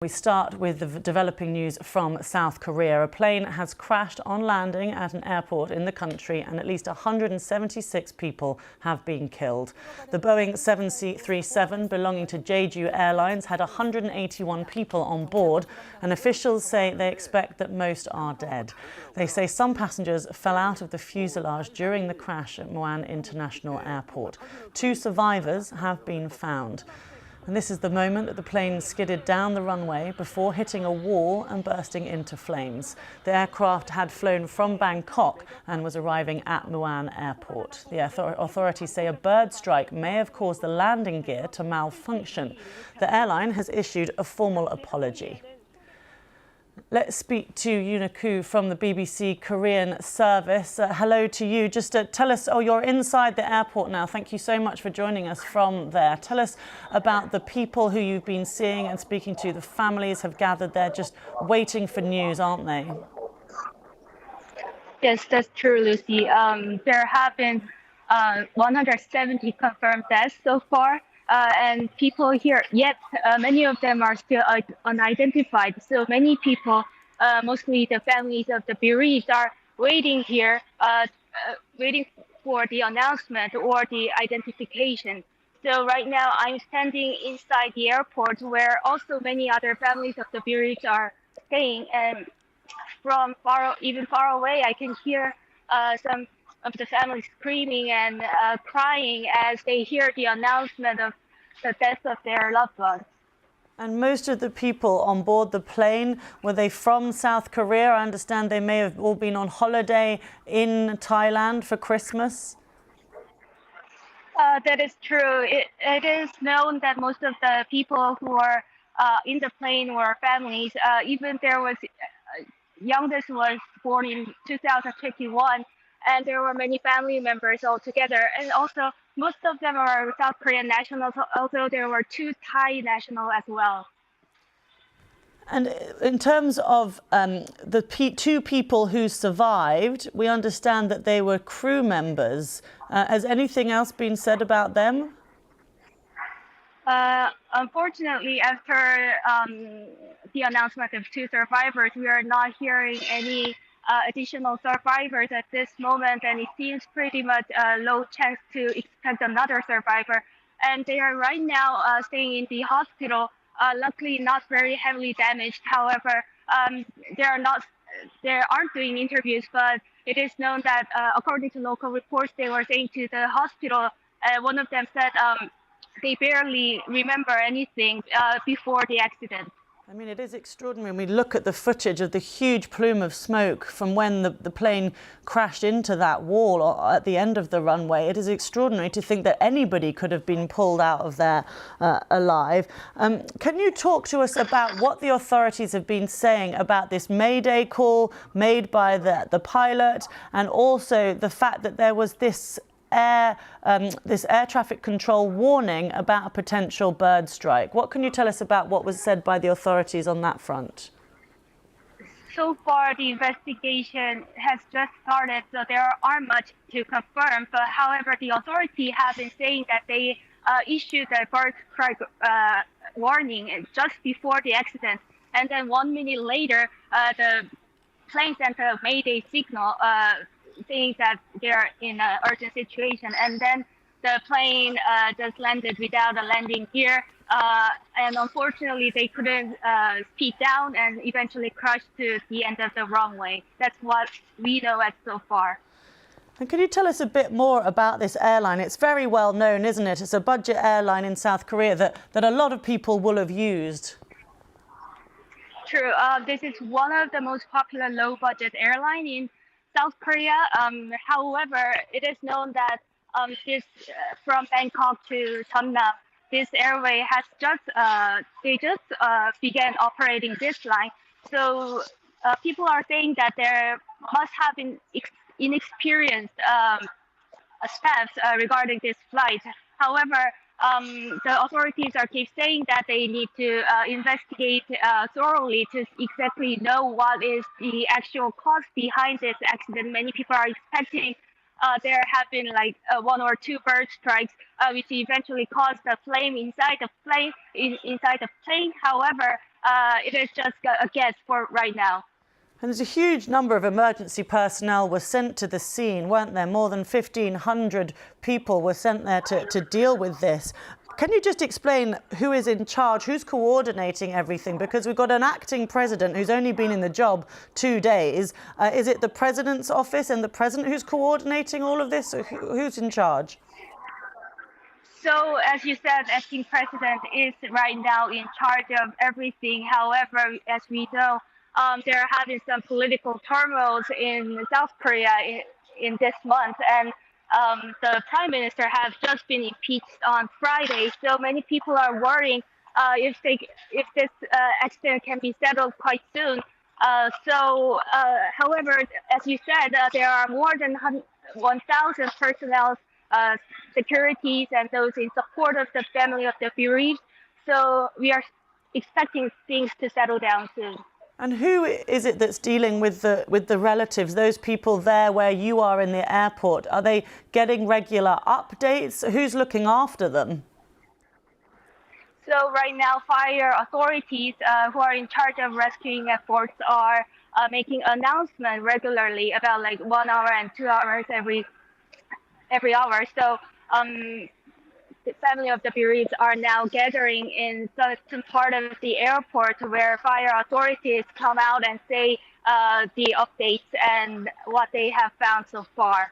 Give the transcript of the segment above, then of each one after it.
We start with the developing news from South Korea. A plane has crashed on landing at an airport in the country and at least 176 people have been killed. The Boeing 737 belonging to Jeju Airlines had 181 people on board, and officials say they expect that most are dead. They say some passengers fell out of the fuselage during the crash at OANN International Airport. 2 survivors have been found. And this is the moment that the plane skidded down the runway before hitting a wall and bursting into flames. The aircraft had flown from Bangkok and was arriving at OANN Airport. The authorities say a bird strike may have caused the landing gear to malfunction. The airline has issued a formal apology. Let's speak to Yoona Koo from the BBC Korean service. Hello to you. Just tell us, you're inside the airport now. Thank you so much for joining us from there. Tell us about the people who you've been seeing and speaking to. The families have gathered there just waiting for news, aren't they? Yes, that's true, Lucy. There have been 170 confirmed deaths so far. And people here, yet many of them are still unidentified. So many people, mostly the families of the bereaved, are waiting here, waiting for the announcement or the identification. So right now I'm standing inside the airport where also many other families of the bereaved are staying. And from even far away, I can hear some of the families screaming and crying as they hear the announcement of the death of their loved ones. And most of the people on board the plane, were they from South Korea? I understand they may have all been on holiday in Thailand for Christmas. That is true. It is known that most of the people who are in the plane were families. Even there was youngest was born in 2021. And there were many family members altogether. And also, most of them are South Korean nationals, although there were 2 Thai nationals as well. And in terms of the 2 people who survived, we understand that they were crew members. Has anything else been said about them? Unfortunately, after the announcement of 2 survivors, we are not hearing any additional survivors at this moment, and it seems pretty much a low chance to expect another survivor. And they are right now staying in the hospital, luckily not very heavily damaged. However, they aren't doing interviews, but it is known that according to local reports, they were saying to the hospital, one of them said they barely remember anything before the accident. I mean, it is extraordinary when we look at the footage of the huge plume of smoke from when the plane crashed into that wall or at the end of the runway. It is extraordinary to think that anybody could have been pulled out of there alive. Can you talk to us about what the authorities have been saying about this Mayday call made by the pilot, and also the fact that there was this air traffic control warning about a potential bird strike? What can you tell us about what was said by the authorities on that front? So far, the investigation has just started, so there aren't much to confirm. But however, the authorities have been saying that they issued a bird strike warning just before the accident, and then 1 minute later, the plane sent a Mayday signal saying that they're in an urgent situation, and then the plane just landed without a landing gear, and unfortunately they couldn't speed down and eventually crashed to the end of the runway. That's what we know as so far. And can you tell us a bit more about this airline? It's very well known, isn't it? It's a budget airline in South Korea that a lot of people will have used. True. This is one of the most popular low-budget airlines in South Korea. However, it is known that this from Bangkok to Jeonnam, this airway has just began operating this line. So people are saying that there must have been inexperienced staff regarding this flight. However, the authorities keep saying that they need to investigate thoroughly to exactly know what is the actual cause behind this accident. Many people are expecting there have been like 1 or 2 bird strikes, which eventually caused a flame inside the plane. However, it is just a guess for right now. And there's a huge number of emergency personnel were sent to the scene, weren't there? More than 1,500 people were sent there to deal with this. Can you just explain who is in charge, who's coordinating everything? Because we've got an acting president who's only been in the job 2 days. Is it the president's office and the president who's coordinating all of this? Or who's in charge? So, as you said, acting president is right now in charge of everything. However, as we know, there are having some political turmoil in South Korea in this month, and the prime minister has just been impeached on Friday. So many people are worrying if this accident can be settled quite soon. However, as you said, there are more than 1,000 personnel, securities, and those in support of the family of the bereaved. So we are expecting things to settle down soon. And who is it that's dealing with the relatives, those people there where you are in the airport? Are they getting regular updates? Who's looking after them? So right now, fire authorities who are in charge of rescuing efforts are making announcements regularly about like 1 hour and 2 hours every hour. So the family of the bereaved are now gathering in some part of the airport where fire authorities come out and say the updates and what they have found so far.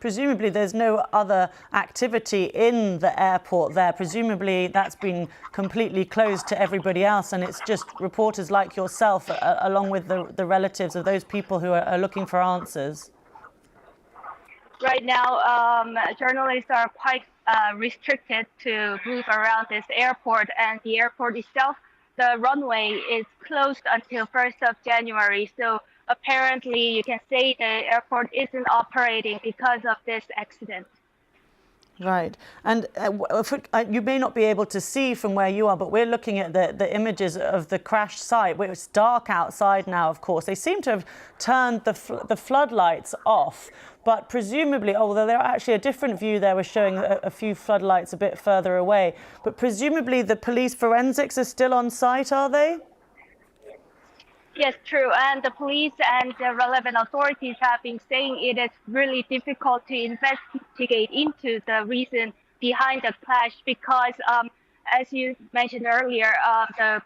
Presumably there's no other activity in the airport there. Presumably that's been completely closed to everybody else, and it's just reporters like yourself along with the relatives of those people who are looking for answers. Right now, journalists are quite restricted to move around this airport, and the airport itself, the runway is closed until 1st of January. So apparently you can say the airport isn't operating because of this accident. Right. And you may not be able to see from where you are, but we're looking at the images of the crash site. It's dark outside now, of course. They seem to have turned the floodlights off, but presumably, although there are actually a different view there, was showing a few floodlights a bit further away. But presumably the police forensics are still on site, are they? Yes, true. And the police and the relevant authorities have been saying it is really difficult to investigate into the reason behind the crash because, as you mentioned earlier, the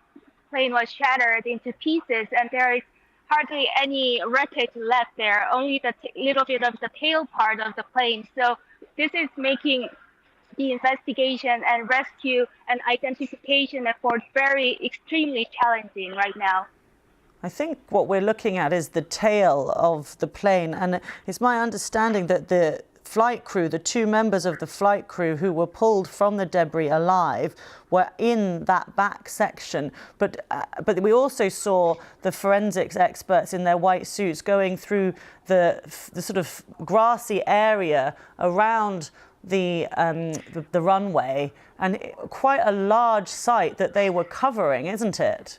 plane was shattered into pieces and there is hardly any wreckage left there, only the little bit of the tail part of the plane. So this is making the investigation and rescue and identification efforts extremely challenging right now. I think what we're looking at is the tail of the plane, and it's my understanding that the flight crew, the 2 members of the flight crew who were pulled from the debris alive, were in that back section. But we also saw the forensics experts in their white suits going through the sort of grassy area around the runway, and quite a large site that they were covering, isn't it?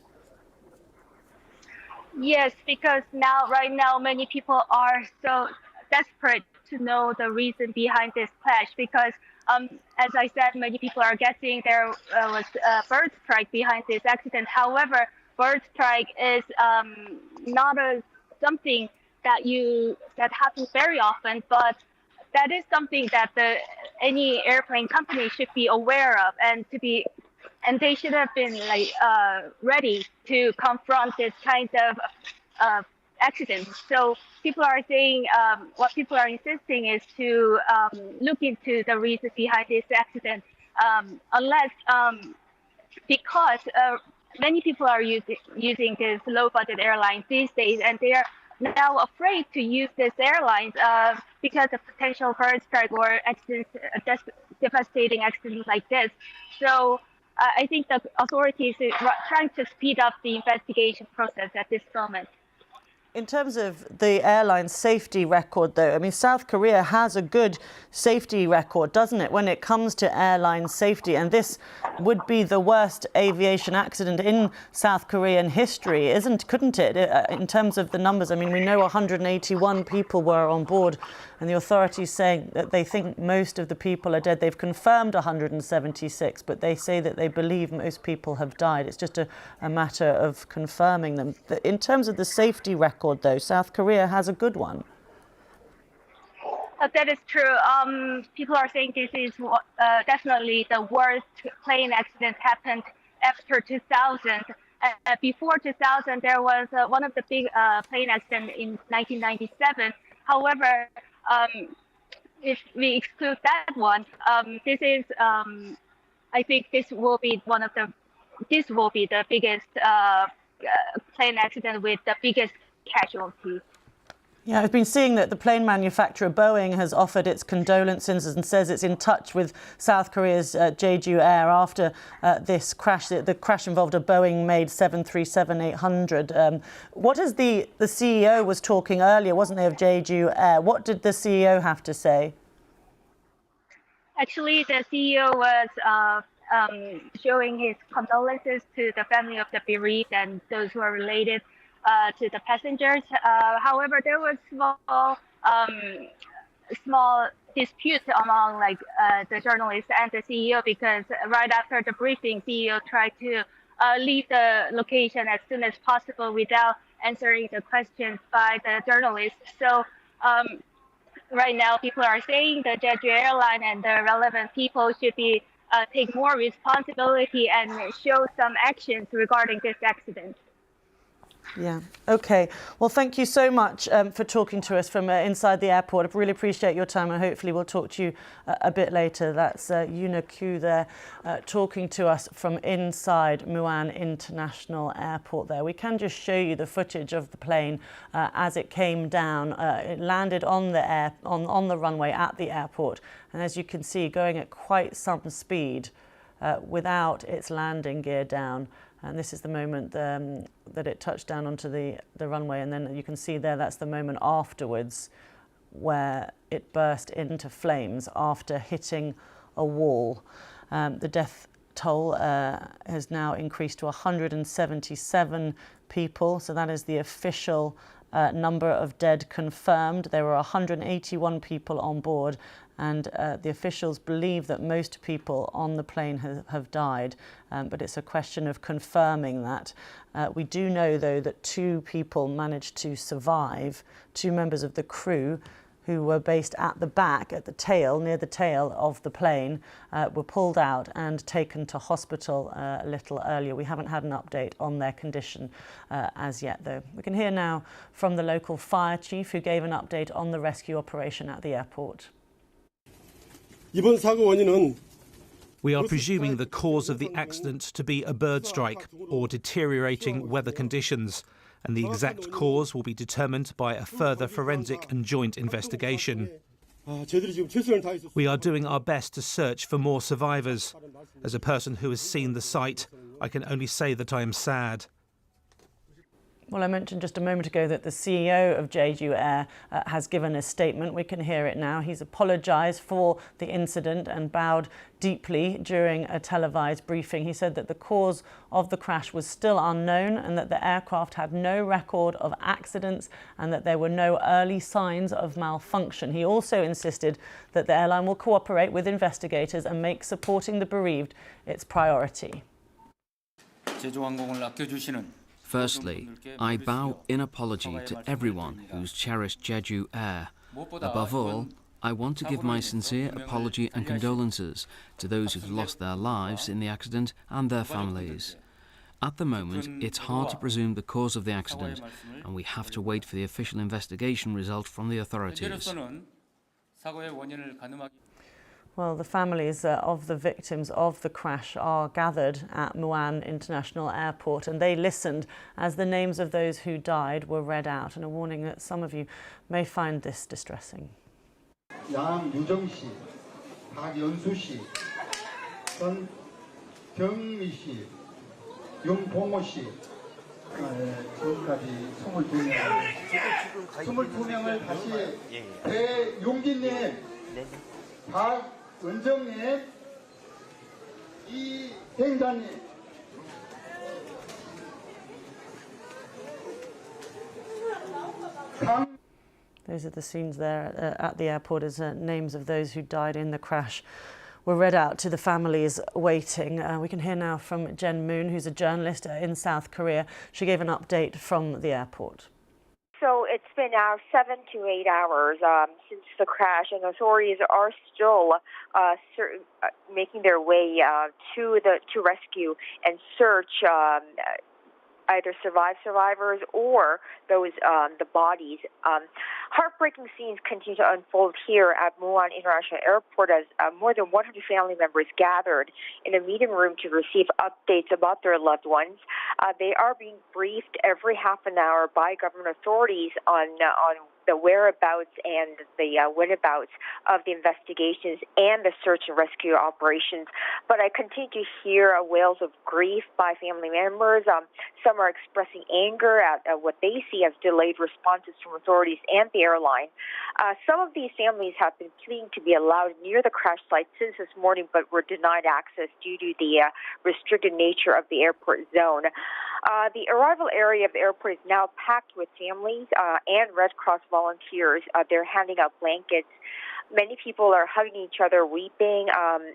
Yes, because right now, many people are so desperate to know the reason behind this crash because, as I said, many people are guessing there was a bird strike behind this accident. However, bird strike is not something that happens very often, but that is something that any airplane company should be aware of and they should have been ready to confront this kind of accident. So people are saying what people are insisting is to look into the reason behind this accident, because many people are using this low-budget airline these days, and they are now afraid to use this airline because of potential bird strike or accidents, devastating accidents like this. So I think the authorities are trying to speed up the investigation process at this moment. In terms of the airline's safety record, though, I mean, South Korea has a good safety record, doesn't it, when it comes to airline safety? And this would be the worst aviation accident in South Korean history, couldn't it, in terms of the numbers? I mean, we know 181 people were on board and the authorities saying that they think most of the people are dead. They've confirmed 176, but they say that they believe most people have died. It's just a matter of confirming them. In terms of the safety record, though, South Korea has a good one. That is true. People are saying this is definitely the worst plane accident happened after 2000. Before 2000, there was one of the big plane accidents in 1997. However, if we exclude that one, this is, I think this will be the biggest plane accident with the biggest casualties. Yeah, I've been seeing that the plane manufacturer Boeing has offered its condolences and says it's in touch with South Korea's Jeju Air after this crash. The crash involved a Boeing-made 737-800. What is the CEO was talking earlier, wasn't there, of Jeju Air? What did the CEO have to say? Actually, the CEO was showing his condolences to the family of the bereaved and those who are related to the passengers. However, there was small dispute among the journalists and the CEO, because right after the briefing, CEO tried to leave the location as soon as possible without answering the questions by the journalists. So right now, people are saying the Jeju airline and the relevant people should be take more responsibility and show some actions regarding this accident. Yeah, OK. Well, thank you so much for talking to us from inside the airport. I really appreciate your time, and hopefully we'll talk to you a bit later. That's Yuna Q there talking to us from inside Muan International Airport there. We can just show you the footage of the plane as it came down. It landed on the on the runway at the airport, and as you can see, going at quite some speed without its landing gear down. And this is the moment that it touched down onto the runway. And then you can see there, that's the moment afterwards where it burst into flames after hitting a wall. The death toll has now increased to 177 people. So that is the official number of dead confirmed. There were 181 people on board, and the officials believe that most people on the plane have died, but it's a question of confirming that. We do know, though, that 2 people managed to survive, 2 members of the crew who were based at the back, at the tail, near the tail of the plane, were pulled out and taken to hospital a little earlier. We haven't had an update on their condition as yet, though. We can hear now from the local fire chief, who gave an update on the rescue operation at the airport. We are presuming the cause of the accident to be a bird strike or deteriorating weather conditions, and the exact cause will be determined by a further forensic and joint investigation. We are doing our best to search for more survivors. As a person who has seen the site, I can only say that I am sad. Well, I mentioned just a moment ago that the CEO of Jeju Air has given a statement. We can hear it now. He's apologised for the incident and bowed deeply during a televised briefing. He said that the cause of the crash was still unknown and that the aircraft had no record of accidents and that there were no early signs of malfunction. He also insisted that the airline will cooperate with investigators and make supporting the bereaved its priority. Firstly, I bow in apology to everyone who's cherished Jeju Air. Above all, I want to give my sincere apology and condolences to those who've lost their lives in the accident and their families. At the moment, it's hard to presume the cause of the accident, and we have to wait for the official investigation result from the authorities. Well, the families of the victims of the crash are gathered at Muan International Airport, and they listened as the names of those who died were read out, and a warning that some of you may find this distressing. 양유정 씨, 박연수 씨, 전경미 씨, 윤봉호 씨, 지금까지 22명을 다시 배용진님, 박은정님, 이행자님, Those are the scenes there at the airport as names of those who died in the crash were read out to the families waiting. We can hear now from Jen Moon, who's a journalist in South Korea. She gave an update from the airport. So it's been now 7 to 8 hours since the crash, and authorities are still making their way to rescue and search either survivors or those the bodies. Heartbreaking scenes continue to unfold here at Muan International Airport as more than 100 family members gathered in a meeting room to receive updates about their loved ones. They are being briefed every half an hour by government authorities on the whereabouts and the whereabouts of the investigations and the search and rescue operations. But I continue to hear wails of grief by family members. Some are expressing anger at what they see as delayed responses from authorities and the airline. Some of these families have been pleading to be allowed near the crash site since this morning, but were denied access due to the restricted nature of the airport zone. The arrival area of the airport is now packed with families and Red Cross volunteers. They're handing out blankets. Many people are hugging each other, weeping,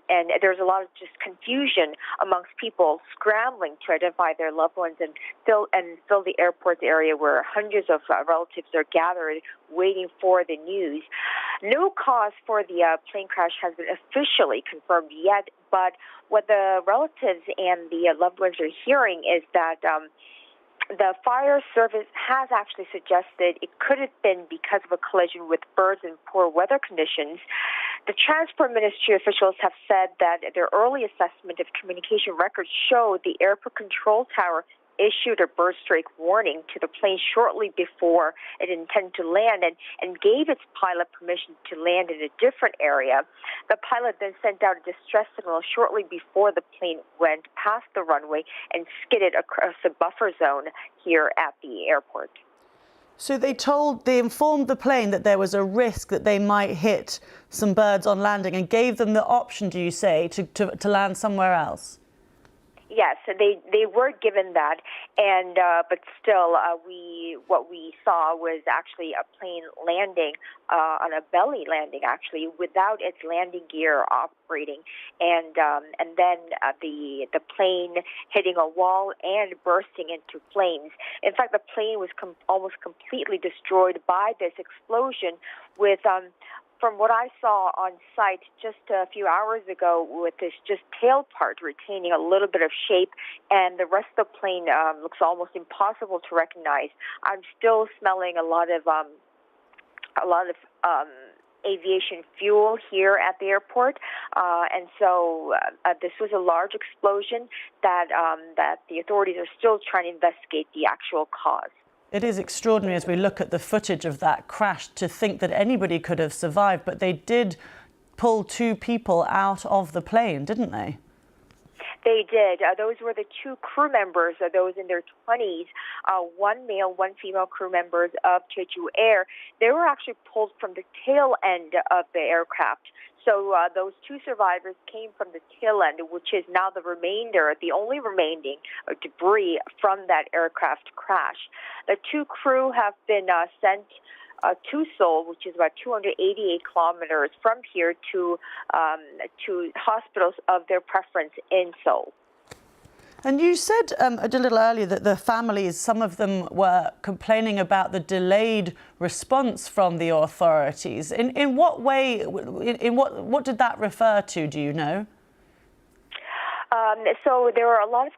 and there's a lot of just confusion amongst people scrambling to identify their loved ones and fill the airport area where hundreds of relatives are gathered waiting for the news. No cause for the plane crash has been officially confirmed yet, but what the relatives and the loved ones are hearing is that the fire service has actually suggested it could have been because of a collision with birds in poor weather conditions. The Transport Ministry officials have said that their early assessment of communication records show the airport control tower issued a bird strike warning to the plane shortly before it intended to land and gave its pilot permission to land in a different area. The pilot then sent out a distress signal shortly before the plane went past the runway and skidded across the buffer zone here at the airport. So they informed the plane that there was a risk that they might hit some birds on landing and gave them the option, do you say, to land somewhere else? Yes, they were given that, and but still, what we saw was actually a plane landing on a belly landing, actually, without its landing gear operating, and then the plane hitting a wall and bursting into flames. In fact, the plane was almost completely destroyed by this explosion, with from what I saw on site just a few hours ago, with this just tail part retaining a little bit of shape, and the rest of the plane looks almost impossible to recognize. I'm still smelling a lot of aviation fuel here at the airport, and so this was a large explosion that the authorities are still trying to investigate the actual cause. It is extraordinary as we look at the footage of that crash to think that anybody could have survived, but they did pull 2 people out of the plane, didn't they? They did. Those were the 2 crew members, those in their 20s, 1 male, 1 female crew members of Jeju Air. They were actually pulled from the tail end of the aircraft. So those 2 survivors came from the tail end, which is now the only remaining debris from that aircraft crash. The 2 crew have been sent to Seoul, which is about 288 kilometers from here, to hospitals of their preference in Seoul. And you said a little earlier that the families, some of them were complaining about the delayed response from the authorities. In what way, what did that refer to, do you know? So there were a lot of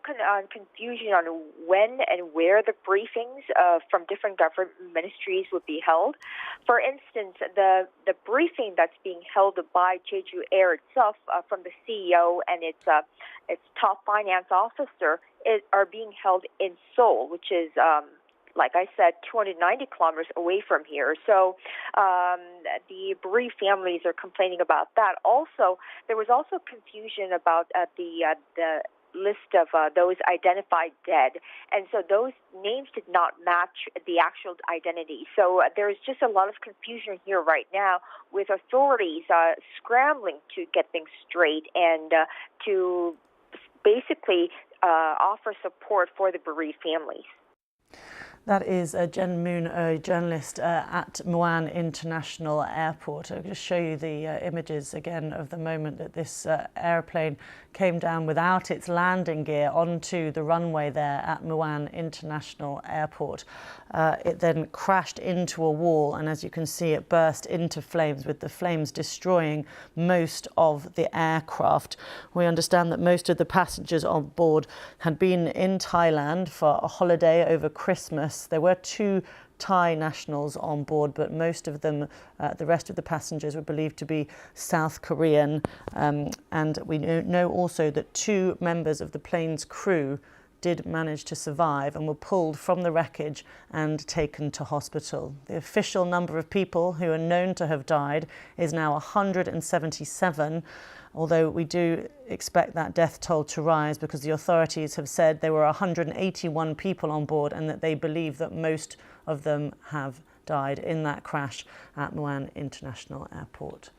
confusion on when and where the briefings from different government ministries would be held. For instance, the briefing that's being held by Jeju Air itself, from the CEO and its top finance officer, are being held in Seoul, which is like I said, 290 kilometers away from here. So the bereaved families are complaining about that. Also, there was also confusion about the list of those identified dead. And so those names did not match the actual identity. So there's just a lot of confusion here right now, with authorities scrambling to get things straight and to basically offer support for the bereaved families. That is Jen Moon, a journalist at OANN International Airport. I'll just show you the images again of the moment that this airplane came down without its landing gear onto the runway there at OANN International Airport. It then crashed into a wall, and as you can see, it burst into flames, with the flames destroying most of the aircraft. We understand that most of the passengers on board had been in Thailand for a holiday over Christmas. There were 2 Thai nationals on board, but most of them, the rest of the passengers, were believed to be South Korean. And we know also that 2 members of the plane's crew did manage to survive and were pulled from the wreckage and taken to hospital. The official number of people who are known to have died is now 177, although we do expect that death toll to rise because the authorities have said there were 181 people on board and that they believe that most of them have died in that crash at OANN International Airport.